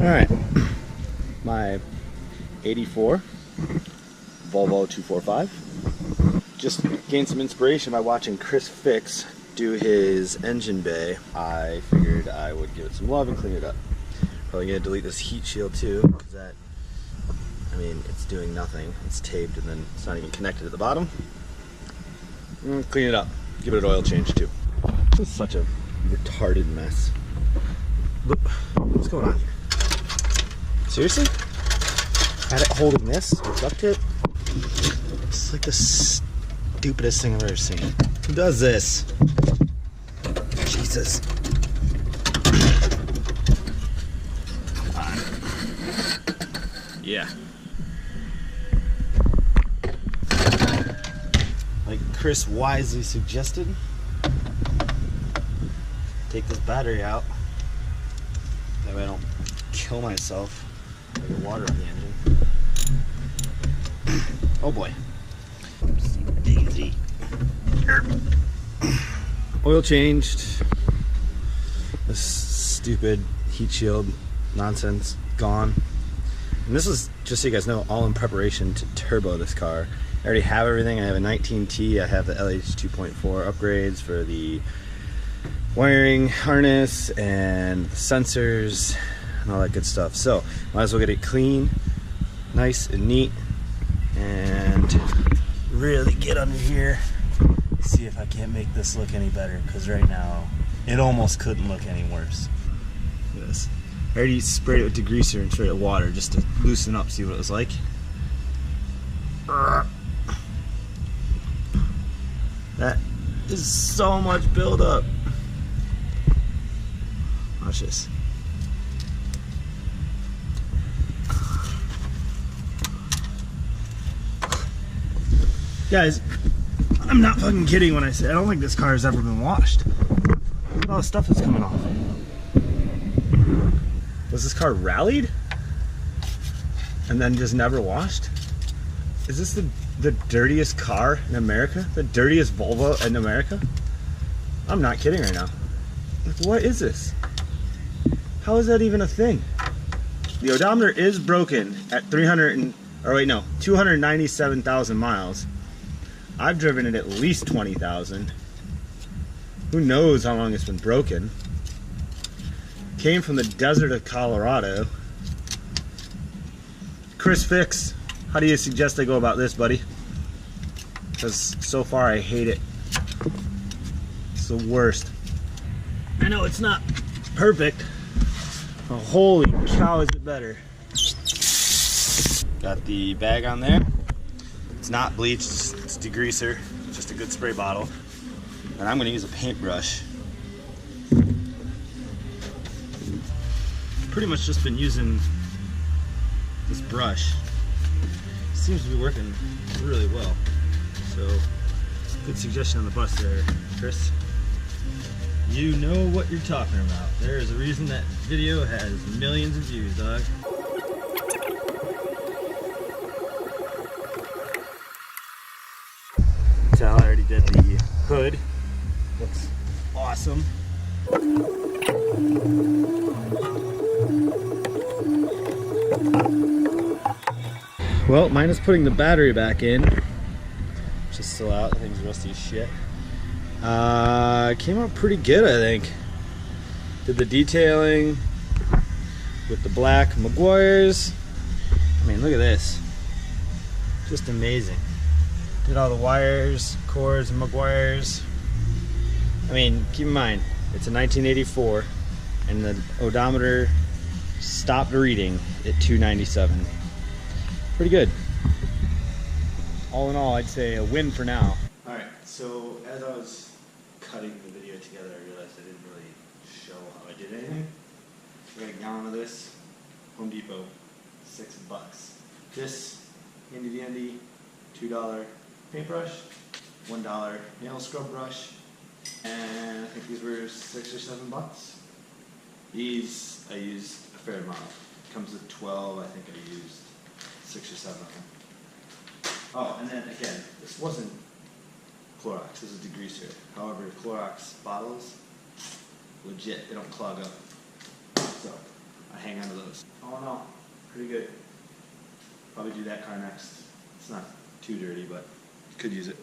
Alright, my 84 Volvo 245. Just gained some inspiration by watching ChrisFix do his engine bay. I figured I would give it some love and clean it up. Probably gonna delete this heat shield too, because that, I mean, it's doing nothing. It's taped and then it's not even connected at the bottom. Clean it up. Give it an oil change too. This is such a retarded mess. Look, what's going on here? Seriously? Had it holding this with duct tape? It's like the stupidest thing I've ever seen. Who does this? Jesus. Come on. Yeah. Like Chris wisely suggested, take this battery out. That way I don't kill myself. I get water on the engine. Oh boy. Daisy. Oil changed. This stupid heat shield nonsense gone. And this is, just so you guys know, all in preparation to turbo this car. I already have everything. I have a 19T. I have the LH 2.4 upgrades for the wiring harness and the sensors and all that good stuff. So might as well get it clean, nice and neat, and really get under here, see if I can't make this look any better, because right now it almost couldn't look any worse. Look at this. I already sprayed it with degreaser and sprayed it with water just to loosen up, see what it was like. That is so much buildup. Watch this. Guys, I'm not fucking kidding when I say I don't think this car has ever been washed. Look at all the stuff that's coming off. Was this car rallied and then just never washed? Is this the dirtiest car in America? The dirtiest Volvo in America? I'm not kidding right now. What is this? How is that even a thing? The odometer is broken at 297,000 miles. I've driven it at least 20,000. Who knows how long it's been broken? Came from the desert of Colorado. ChrisFix, how do you suggest I go about this, buddy? Because so far I hate it. It's the worst. I know it's not perfect. Oh, holy cow, is it better. Got the bag on there. It's not bleached, it's degreaser, just a good spray bottle. And I'm gonna use a paintbrush. Pretty much just been using this brush. Seems to be working really well. So, good suggestion on the bus there, Chris. You know what you're talking about. There is a reason that video has millions of views, dog. I already did the hood. Looks awesome. Well, minus putting the battery back in, which is still out. The thing's rusty as shit. Came out pretty good, I think. Did the detailing with the black Meguiar's. I mean, look at this. Just amazing. Did all the wires, cords, and Meguiar's. I mean, keep in mind, it's a 1984, and the odometer stopped reading at 297. Pretty good. All in all, I'd say a win for now. Alright, so as I was cutting the video together, I realized I didn't really show how I did anything. I got a gallon of this, Home Depot, $6. This, handy dandy, $2 paintbrush, $1 nail scrub brush, and I think these were $6 or $7. These I used a fair amount. Comes with 12, I think I used 6 or 7 of them. Oh, and then again, this wasn't Clorox, this is degreaser. However, Clorox bottles, legit, they don't clog up. So, I hang on to those. Oh no, pretty good. Probably do that car next. It's not too dirty, but could use it.